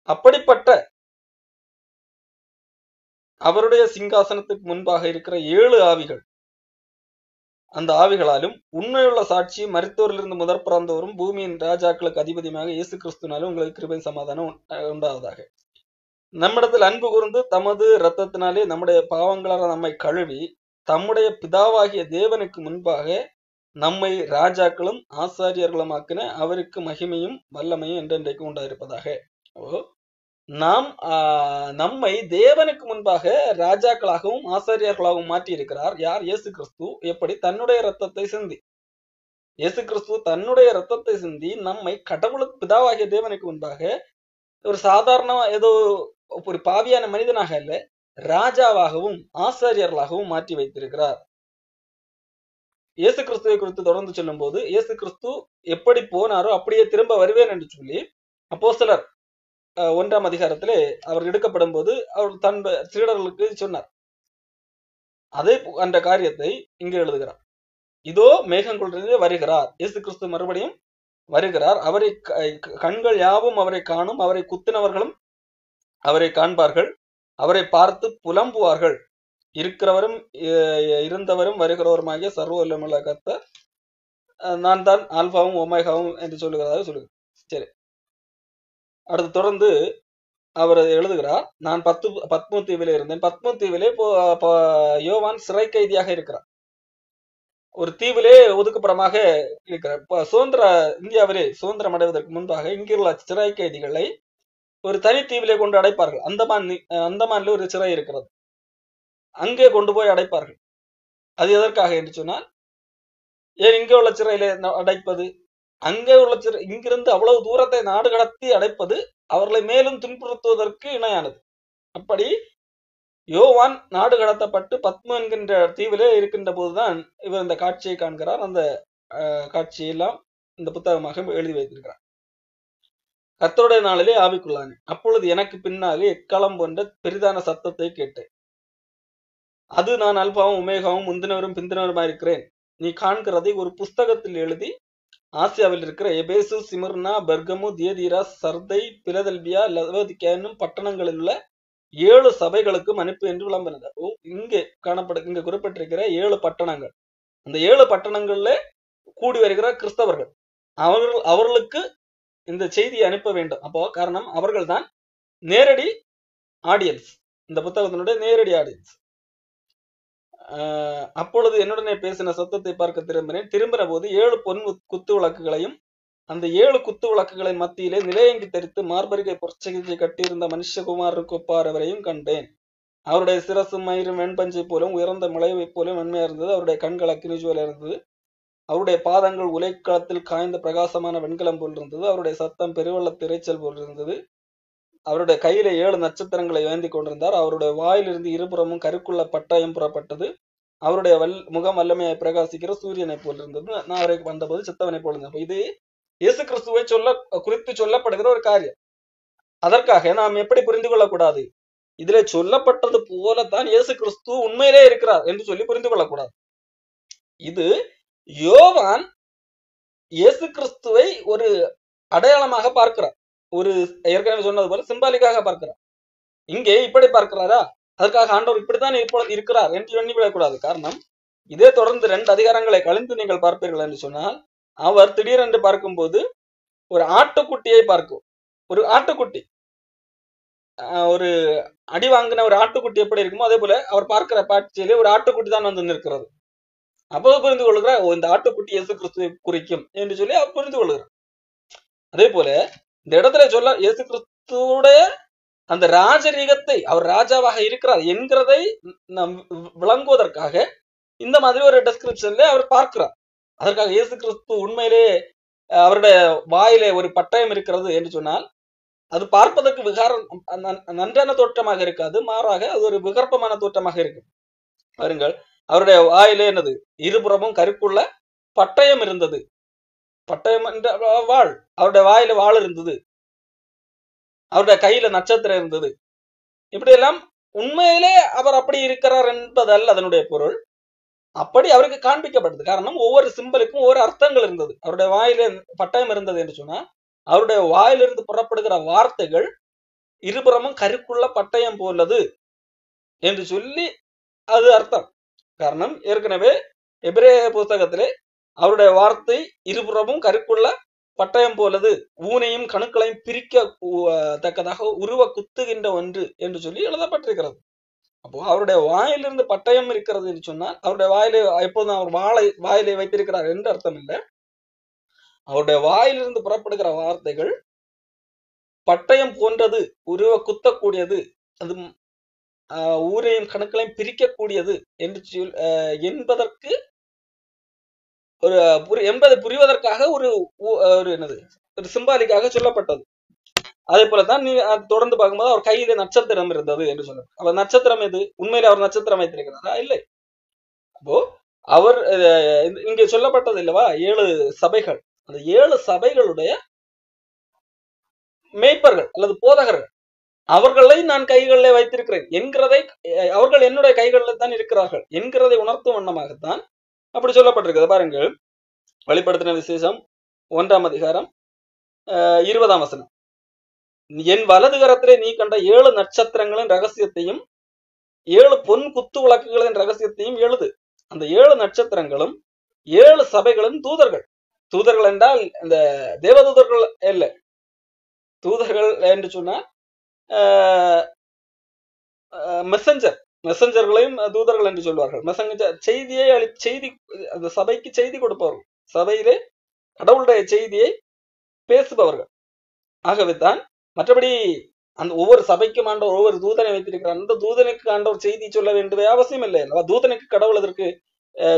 அப்படிப்பட்ட அவருடைய சிங்காசனத்துக்கு முன்பாக இருக்கிற 7 ஆவிகள், அந்த ஆவிகளாலும் உண்மையுள்ள சாட்சி மரித்தோரிலிருந்து முதற் பிறந்தவரும் பூமியின் ராஜாக்களுக்கு அதிபதியுமாக இயேசு கிறிஸ்துவினாலும் உங்களுக்கு கிருபை சமாதானம் உண்டாவதாக. நம்மிடத்தில் அன்பு கூர்ந்து தமது இரத்தத்தினாலே நம்முடைய பாவங்களால் நம்மை கழுவி தம்முடைய பிதாவாகிய தேவனுக்கு முன்பாக நம்மை ராஜாக்களும் ஆசாரியர்களுமாக்கின அவருக்கு மகிமையும் வல்லமையும் என்றென்றைக்கு உண்டாயிருப்பதாக. நம்மை தேவனுக்கு முன்பாக ராஜாக்களாகவும் ஆசாரியர்களாகவும் மாற்றி இருக்கிறார். யார்? இயேசு கிறிஸ்து. எப்படி? தன்னுடைய இரத்தத்தை சிந்தி. இயேசு கிறிஸ்து தன்னுடைய இரத்தத்தை சிந்தி நம்மை கடவுளுக்கு பிதாவாகிய தேவனுக்கு முன்பாக ஒரு சாதாரண ஏதோ ஒரு பாவியான மனிதனாக அல்ல, ராஜாவாகவும் ஆசாரியர்களாகவும் மாற்றி வைத்திருக்கிறார். இயேசு கிறிஸ்துவை குறித்து தொடர்ந்து சொல்லும் போது, இயேசு கிறிஸ்து எப்படி போனாரோ அப்படியே திரும்ப வருவேன் என்று சொல்லி அப்போஸ்தலர் 1ஆம் அதிகாரத்திலே அவர் எடுக்கப்படும் போது அவர் தன் சீடர்களுக்கு சொன்னார். அதே அந்த காரியத்தை இங்கு எழுதுகிறார். இதோ மேகங்களுடனே வருகிறார். இயேசு கிறிஸ்து மறுபடியும் வருகிறார். அவரை கண்கள் யாவும் அவரை காணும், அவரை குத்தினவர்களும் அவரை காண்பார்கள், அவரை பார்த்து புலம்புவார்கள். இருக்கிறவரும் இருந்தவரும் வருகிறவருமாகிய சர்வ வல்லமையுள்ள கர்த்தர் நான் தான் ஆல்பாவும் ஒமேகாவும் என்று சொல்லுகிறதாக சொல்லுங்க. சரி, அடுத்து தொடர்ந்து அவர் எழுதுகிறார். நான் பத்மு தீவிலே இருந்தேன். பத்மு தீவிலே யோவான் சிறை கைதியாக இருக்கிறார். ஒரு தீவிலே ஒதுக்குப்புறமாக இருக்கிறார். இந்தியாவிலே சுதந்திரம் அடைவதற்கு முன்பாக இங்குள்ள சிறை கைதிகளை ஒரு தனி தீவிலே கொண்டு அடைப்பார்கள். அந்தமான்ல ஒரு சிறை இருக்கிறது, அங்கே கொண்டு போய் அடைப்பார்கள். அது எதற்காக என்று சொன்னால், ஏன் இங்கே உள்ள சிறையில அடைப்பது? அங்கே உள்ள சிறை, இங்கிருந்து அவ்வளவு தூரத்தை நாடு கடத்தி அடைப்பது அவர்களை மேலும் துன்புறுத்துவதற்கு இணையானது. அப்படி யோவான் நாடு கடத்தப்பட்டு பத்மு என்கின்ற தீவிலே இருக்கின்ற போதுதான் இவர் இந்த காட்சியை காண்கிறார். அந்த காட்சியெல்லாம் இந்த புத்தகமாக எழுதி வைத்திருக்கிறார். கர்த்தருடைய நாளிலே ஆவிக்குள்ளானே, அப்பொழுது எனக்கு பின்னாலே எக்காலம் போன்ற பெரிதான சத்தத்தை கேட்டேன். அது நான் அல்பாவும் உமேகாவும் முந்தினவரும் பிந்தினவருமாயிருக்கிறேன். நீ காண்கிறதை ஒரு புஸ்தகத்தில் எழுதி ஆசியாவில் இருக்கிற எபேசு, சிமிர்னா, பெர்கமு, தியதீரா, சர்தை, பிலதெல்பியா, லவோதிக்கா என்னும் பட்டணங்களில் உள்ள 7 சபைகளுக்கும் அனுப்பு என்று விளம்பினது. இங்கே இங்க குறிப்பிட்டிருக்கிற 7 பட்டணங்கள், அந்த 7 பட்டணங்கள்ல கூடி வருகிற கிறிஸ்தவர்கள், அவர்களுக்கு இந்த செய்தியை அனுப்ப வேண்டும். அப்போ காரணம், அவர்கள் தான் நேரடி ஆடியன்ஸ், இந்த புத்தகத்தினுடைய நேரடி ஆடியன்ஸ். அப்பொழுது என்னுடனே பேசின சத்தத்தை பார்க்க திரும்பினேன். திரும்பின போது 7 பொன் குத்து விளக்குகளையும் அந்த 7 குத்து விளக்குகளின் மத்தியிலே நிலையங்கி தரித்து மார்பரிகை பொற்சகிச்சை கட்டியிருந்த மனுஷகுமாருக்கு ஒப்பாரவரையும் கண்டேன். அவருடைய சிரசும் மயிரும் வெண்பஞ்சை போலும் உயர்ந்த முளைவை போலும் வெண்மையா இருந்தது. அவருடைய கண்கள் அக்கினிஜுவல இருந்தது. அவருடைய பாதங்கள் உலைக்களத்தில் காய்ந்த பிரகாசமான வெண்கலம் போல் இருந்தது. அவருடைய சத்தம் பெருவெள்ள திரைச்சல் போல் இருந்தது. அவருடைய கையில 7 நட்சத்திரங்களை ஏந்தி கொண்டிருந்தார். அவருடைய வாயிலிருந்து இருபுறமும் கருக்குள்ள பட்டயம் புறப்பட்டது. அவருடைய முகம் வல்லமையை பிரகாசிக்கிற சூரியனை போல் இருந்தது. நான் அவரை வந்தபோது சித்தவனை போல் இருந்தேன். இது இயேசு கிறிஸ்துவை குறித்து சொல்லப்படுகிற ஒரு காரியம். அதற்காக நாம் எப்படி புரிந்து கொள்ளக்கூடாது? இதிலே சொல்லப்பட்டது போலத்தான் இயேசு கிறிஸ்து உண்மையிலே இருக்கிறார் என்று சொல்லி புரிந்து கொள்ளக்கூடாது. இது யோவான் இயேசு கிறிஸ்துவை ஒரு அடையாளமாக பார்க்கிறார். ஒரு ஏற்கனவே சொன்னது போல சிம்பாலிக்காக பார்க்கிறார். இங்கே இப்படி பார்க்கிறாரா? அதற்காக ஆண்டவர் இப்படித்தான் இருக்கிறார் என்று எண்ணிவிடக்கூடாது. காரணம், இதே தொடர்ந்து 2 அதிகாரங்களை கழிந்து நீங்கள் பார்ப்பீர்கள் என்று சொன்னால், அவர் திடீரென்று பார்க்கும்போது ஒரு ஆட்டுக்குட்டியை பார்க்கும். ஒரு ஆட்டுக்குட்டி, ஒரு அடி வாங்கின ஒரு ஆட்டுக்குட்டி எப்படி இருக்குமோ அதே போல அவர் பார்க்கிற காட்சியிலே ஒரு ஆட்டுக்குட்டி தான் வந்து நிற்கிறது. அப்போது புரிந்து கொள்கிறார், இந்த ஆட்டுக்குட்டி இயேசு கிறிஸ்துவை குறிக்கும் என்று சொல்லி அவர் புரிந்து கொள்கிறார். அதே போல இந்த இடத்துல இயேசு கிறிஸ்துடைய அந்த ராஜரீகத்தை, அவர் ராஜாவாக இருக்கிறார் என்கிறதை விளங்குவதற்காக இந்த மாதிரி ஒரு டெஸ்கிரிப்ஷன்ல அவர் பார்க்கிறார். அதற்காக இயேசு கிறிஸ்து உண்மையிலே அவருடைய வாயிலே ஒரு பட்டயம் இருக்கிறது என்று சொன்னால் அது பார்ப்பதற்கு நன்றான தோற்றமாக இருக்காது, மாறாக அது ஒரு விகற்பமான தோற்றமாக இருக்கு. பாருங்கள், அவருடைய வாயிலே என்னது, இருபுறமும் கருக்குள்ள பட்டயம் இருந்தது. பட்டயம் என்ற வாள், அவருடைய வாயில வாள் இருந்தது, அவருடைய கையில நட்சத்திரம் இருந்தது. இப்படியெல்லாம் உண்மையிலே அவர் அப்படி இருக்கிறார் என்பதல்ல அதனுடைய பொருள். அப்படி அவருக்கு காண்பிக்கப்பட்டது. காரணம், ஒவ்வொரு சிம்பலுக்கும் ஒவ்வொரு அர்த்தங்கள் இருந்தது. அவருடைய வாயில பட்டயம் இருந்தது என்று சொன்னா அவருடைய வாயிலிருந்து புறப்படுகிற வார்த்தைகள் இருபுறமும் கருக்குள்ள பட்டயம் போலது என்று சொல்லி அது அர்த்தம். காரணம், ஏற்கனவே எபிரேய புத்தகத்திலே அவருடைய வார்த்தை இருபுறமும் கருக்குள்ள பட்டயம் போலது, ஊனையும் கணுக்களையும் பிரிக்க தக்கதாக உருவ குத்துகின்ற ஒன்று என்று சொல்லி எழுதப்பட்டிருக்கிறது. அப்போ அவருடைய வாயிலிருந்து பட்டயம் இருக்கிறது என்று சொன்னால் அவருடைய வாயிலை எப்போதும் அவர் வாயிலை வைத்திருக்கிறார் என்று அர்த்தம் இல்லை. அவருடைய வாயிலிருந்து புறப்படுகிற வார்த்தைகள் பட்டயம் போன்றது, உருவ குத்தக்கூடியது, அது ஊரையும் கணக்களையும் பிரிக்கக்கூடியது என்று என்பதற்கு என்பதை புரிவதற்காக ஒரு என்னது, ஒரு சிம்பாலிக்காக சொல்லப்பட்டது. அதே போலதான் நீ தொடர்ந்து பார்க்கும்போது அவர் கையில நட்சத்திரம் இருந்தது என்று சொல்றாரு. அவர் நட்சத்திரம் எது, உண்மையில அவர் நட்சத்திரம் வைத்திருக்கிறாரா? இல்லை. அப்போ அவர் இங்கே சொல்லப்பட்டது இல்லவா 7 சபைகள், அந்த 7 சபைகளுடைய மேய்ப்பர்கள் அல்லது போதகர்கள், அவர்களை நான் கைகளில் வைத்திருக்கிறேன் என்கிறதை, அவர்கள் என்னுடைய கைகளில் தான் இருக்கிறார்கள் என்கிறதை உணர்த்தும் வண்ணமாகத்தான் அப்படி சொல்லப்பட்டிருக்கிறது. பாருங்கள், வெளிப்படுத்தின விசேஷம் 1ஆம் அதிகாரம் 20ஆம் வசனம். என் வலது கரத்திலே நீ கண்ட 7 நட்சத்திரங்களின் ரகசியத்தையும் 7 பொன் குத்து விளக்குகளின் ரகசியத்தையும் எழுது. அந்த 7 நட்சத்திரங்களும் 7 சபைகளும் தூதர்கள். தூதர்கள் என்றால் இந்த தேவதூதர்கள் இல்லை. தூதர்கள் என்று சொன்னா மெசஞ்சர்களையும் தூதர்கள் என்று சொல்வார்கள். மெசஞ்சர் செய்தியை செய்தி, அந்த சபைக்கு செய்தி கொடுப்பவர்கள், சபையிலே கடவுளுடைய செய்தியை பேசுபவர்கள். ஆகவே தான், மற்றபடி அந்த ஒவ்வொரு சபைக்கும் ஆண்டவர் ஒவ்வொரு தூதனை வைத்திருக்கிறார். அந்த தூதனுக்கு ஆண்டவர் செய்தி சொல்ல வேண்டிய அவசியம் இல்லை. தூதனுக்கு கடவுள் அதற்கு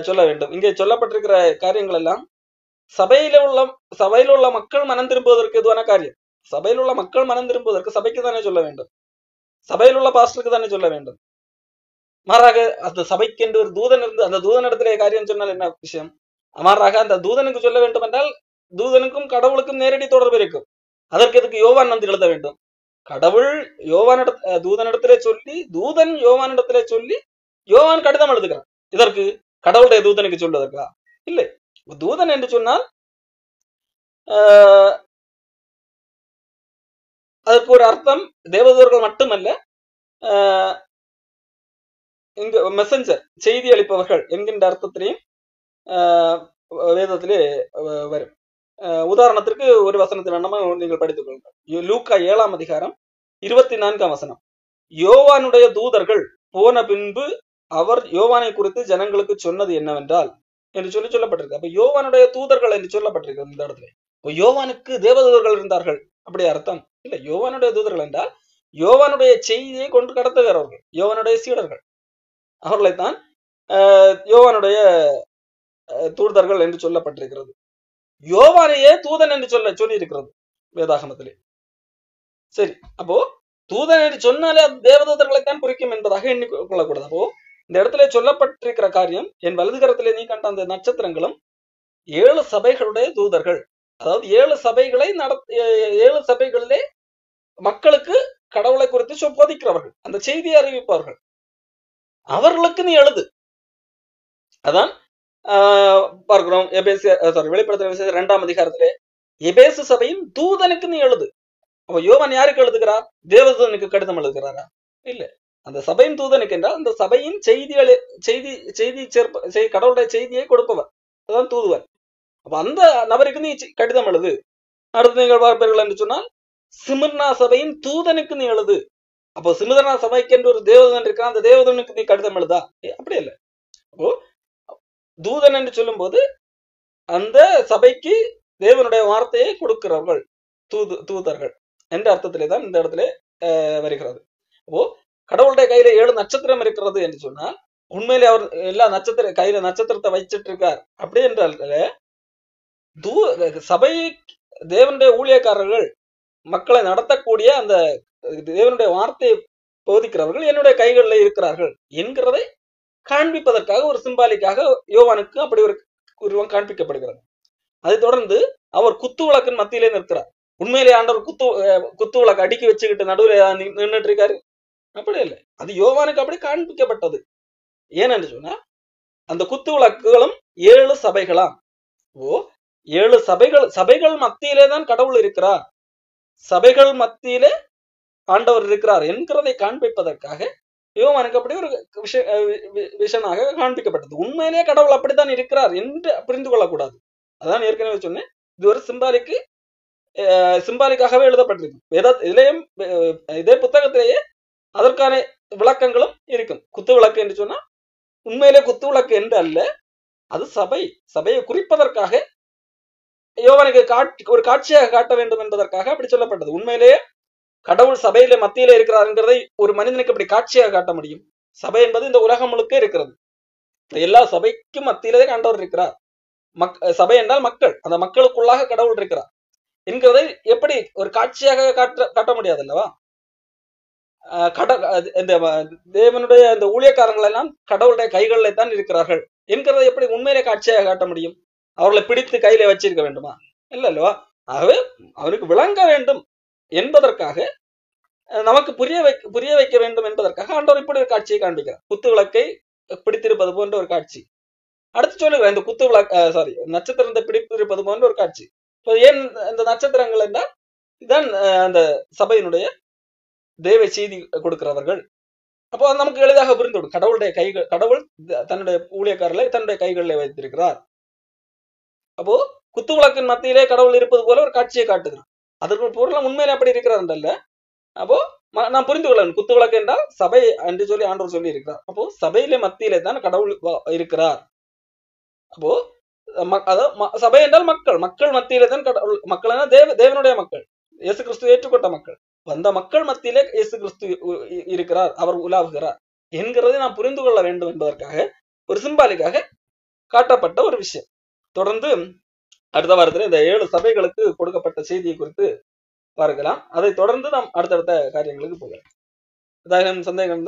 சொல்ல வேண்டும். இங்கே சொல்லப்பட்டிருக்கிற காரியங்கள் எல்லாம் சபையில உள்ள மக்கள் மனம் திரும்புவதற்கு எதுவான காரியம். சபையில் உள்ள மக்கள் மனம் திரும்புவதற்கு சபைக்கு தானே சொல்ல வேண்டும், சபையில் உள்ள பாஸ்டருக்கு தானே சொல்ல வேண்டும். மாறாக அந்த சபைக்கு என்று ஒரு தூதன் இருந்து அந்த தூதனிடத்திலே காரியம் சொன்னால் என்ன விஷயம்? மாறாக அந்த தூதனுக்கு சொல்ல வேண்டும் என்றால் தூதனுக்கும் கடவுளுக்கும் நேரடி தொடர்பு இருக்கும். அதற்கு எதுக்கு யோவான் வந்து எழுத வேண்டும்? கடவுள் தூதனிடத்திலே சொல்லி, தூதன் யோவானிடத்திலே சொல்லி, யோவான் கடிதம் எழுதுகிறான். இதற்கு கடவுளுடைய தூதனுக்கு சொல்வதற்கா? இல்லை. தூதன் என்று சொன்னால் அதற்கு ஒரு அர்த்தம் தேவதூதர்கள் மட்டுமல்ல, இங்கு மெசஞ்சர், செய்தி அளிப்பவர்கள் என்கின்ற அர்த்தத்திலையும் வேதத்திலே வரும். உதாரணத்திற்கு ஒரு வசனத்தை வேண்டாமா நீங்கள் படித்துக் கொள்ளுங்கள். லூக்கா 7ஆம் அதிகாரம் 24ஆம் வசனம். யோவானுடைய தூதர்கள் போன பின்பு அவர் யோவானை குறித்து ஜனங்களுக்கு சொன்னது என்னவென்றால் என்று சொல்லப்பட்டிருக்கு. அப்ப யோவானுடைய தூதர்கள் என்று சொல்லப்பட்டிருக்கு இந்த இடத்துல. யோவானுக்கு தேவதூதர்கள் இருந்தார்கள் அப்படி அர்த்தம் இல்லை. யோவானுடைய தூதர்கள் என்றால் யோவானுடைய செய்தியை கொண்டு கடத்துகிறவர்கள், யோவானுடைய சீடர்கள், அவர்களைத்தான் யோவானுடைய தூதர்கள் என்று சொல்லப்பட்டிருக்கிறது. யோவானையே தூதன் என்று சொல்லி இருக்கிறது வேதாகமத்திலே. சரி, அப்போ தூதன் என்று சொன்னாலே அது தேவதூதர்களைத்தான் குறிக்கும் என்பதாக எண்ணிக்கொள்ளக்கூடாது. அப்போ இந்த இடத்துல சொல்லப்பட்டிருக்கிற காரியம், என் வலதுகரத்திலே நீ கண்ட அந்த நட்சத்திரங்களும் 7 சபைகளுடைய தூதர்கள். அதாவது 7 சபைகளை 7 சபைகளிலே மக்களுக்கு கடவுளை குறித்து போதிக்கிறவர்கள், அந்த செய்தியை அறிவிப்பவர்கள். அவர்களுக்கு நீ எழுது. அதான் பார்க்கிறோம் வெளிப்படுத்தின விசேஷம் 2ஆம் அதிகாரத்திலே எபேசு சபையின் தூதனுக்கு நீ எழுது. அப்ப யோவான் யாருக்கு எழுதுகிறார்? தேவதூதனுக்கு கடிதம் எழுதுகிறாரா? இல்ல, அந்த சபையின் தூதனுக்கு என்றால் அந்த சபையின் செய்தி கடவுளுடைய செய்தியை கொடுப்பவர், அதான் தூதுவர். அப்ப அந்த நபருக்கு நீ கடிதம் எழுது. அடுத்து நீங்கள் பார்ப்பீர்கள் என்று சொன்னால் சிமிர்னா சபையின் தூதனுக்கு நீ எழுது. அப்போ சிமிர்னா சபைக்கு என்று ஒரு தேவதூதன் இருக்கான், அந்த தேவதூதனுக்கு நீ கடிதம் எழுதா? அப்படி இல்லை. அப்போ தூதன் என்று சொல்லும் போது அந்த சபைக்கு தேவனுடைய வார்த்தையை கொடுக்கிறவர்கள் தூதர்கள் என்ற அர்த்தத்திலே தான் இந்த இடத்துல வருகிறது. அப்போ கடவுளுடைய கையில 7 நட்சத்திரம் இருக்கிறது என்று சொன்னால் உண்மையிலே அவர் எல்லா கையில நட்சத்திரத்தை வச்சிட்டு இருக்கார் அப்படி என்றால் சபை தேவனுடைய ஊழியக்காரர்கள் மக்களை நடத்தக்கூடிய அந்த தேவனுடைய வார்த்தையை போதிக்கிறவர்கள் என்னுடைய கைகளில் இருக்கிறார்கள் என்கிறதை காண்பிப்பதற்காக ஒரு சிம்பாலிக்காக யோவானுக்கு அப்படி ஒரு உருவம் காண்பிக்கப்படுகிறது. அதை தொடர்ந்து அவர் குத்து விளக்கின் மத்தியிலே நிற்கிறார். உண்மையிலே ஆண்டவர் குத்து விளக்கு அடுக்கி வச்சுக்கிட்டு நடுவில் நின்றுட்டு இருக்காரு? அப்படி இல்லை, அது யோவானுக்கு அப்படி காண்பிக்கப்பட்டது. ஏனென்று சொன்னா அந்த குத்து விளக்குகளும் 7 சபைகளாம். 7 சபைகள் மத்தியிலே தான் கடவுள் இருக்கிறார், சபைகள் மத்தியிலே ஆண்டவர் இருக்கிறார் என்கிறதை காண்பிப்பதற்காக யோவானுக்கு அப்படி ஒரு விஷனாக காண்பிக்கப்பட்டது. உண்மையிலே கடவுள் அப்படித்தான் இருக்கிறார் என்று புரிந்து கொள்ளக்கூடாது. அதான் ஏற்கனவே சொன்னேன், இது ஒரு சிம்பாலிக்காகவே எழுதப்பட்டிருக்கு. இதுலயும் இதே புத்தகத்திலேயே அதற்கான விளக்கங்களும் இருக்கும். குத்து விளக்கு என்று சொன்னா உண்மையிலே குத்து விளக்கு என்று அல்ல, அது சபையை குறிப்பதற்காக யோவானுக்கு ஒரு காட்சியாக காட்ட வேண்டும் என்பதற்காக அப்படி சொல்லப்பட்டது. உண்மையிலேயே கடவுள் சபையில மத்தியிலே இருக்கிறார்ங்கிறதை ஒரு மனிதனுக்கு அப்படி காட்சியாக காட்ட முடியும்? சபை என்பது இந்த உலகம் முழுக்க இருக்கிறது. எல்லா சபைக்கும் மத்தியிலே ஆண்டவர் இருக்கிறார். சபை என்றால் மக்கள், அந்த மக்களுக்குள்ளாக கடவுள் இருக்கிறார் என்கிறதை எப்படி ஒரு காட்சியாக காட்ட முடியாது அல்லவா? இந்த தேவனுடைய இந்த ஊழியக்காரங்கள் எல்லாம் கடவுளுடைய கைகளில் தான் இருக்கிறார்கள் என்கிறதை எப்படி உண்மையிலே காட்சியாக காட்ட முடியும்? அவர்களை பிடித்து கையில வச்சிருக்க வேண்டுமா? இல்ல அல்லவா? ஆகவே அவனுக்கு விளங்க வேண்டும் என்பதற்காக, நமக்கு புரிய வைக்க வேண்டும் என்பதற்காக ஆண்டவர் இப்படி ஒரு காட்சியை காண்பிக்கிறார். குத்து விளக்கை பிடித்திருப்பது போன்ற ஒரு காட்சி. அடுத்து சொல்லுகிறேன், இந்த குத்து விளக்கு நட்சத்திரத்தை பிடித்திருப்பது போன்ற ஒரு காட்சி. ஏன் இந்த நட்சத்திரங்கள் என்றால் இதுதான் அந்த சபையினுடைய தேவ செய்தி கொடுக்கிறவர்கள். அப்போ நமக்கு எளிதாக புரிந்துவிடும், கடவுள் தன்னுடைய ஊழியக்காரர்களை தன்னுடைய கைகளில் வைத்திருக்கிறார். அப்போ குத்து விளக்கின் மத்தியிலே கடவுள் இருப்பது போல ஒரு காட்சியை காட்டுகிறார். அதற்கு பொருள் உண்மையிலே அப்படி இருக்கிறார் என்றல்ல. அப்போ நான் புரிந்து கொள்ளணும், குத்து விளக்கு என்றால் சபை என்று சொல்லி ஆண்டவர் சொல்லி இருக்கிறார். அப்போ சபையிலே மத்தியிலே தான் கடவுள் இருக்கிறார். அப்போ சபை என்றால் மக்கள் மத்தியிலே தான் கடவுள். மக்கள் தேவனுடைய மக்கள், இயேசு கிறிஸ்து ஏற்றுக்கொண்ட மக்கள். அந்த மக்கள் மத்தியிலே இயேசு கிறிஸ்து இருக்கிறார், அவர் உலாவுகிறார் என்கிறதை நாம் புரிந்து கொள்ள வேண்டும் என்பதற்காக ஒரு சிம்பாலிக்காக காட்டப்பட்ட ஒரு விஷயம். தொடர்ந்து அடுத்த வாரத்தில் இந்த 7 சபைகளுக்கு கொடுக்கப்பட்ட செய்தியை குறித்து பார்க்கலாம். அதை தொடர்ந்து நாம் அடுத்தடுத்த காரியங்களுக்கு போகலாம். சந்தேகம்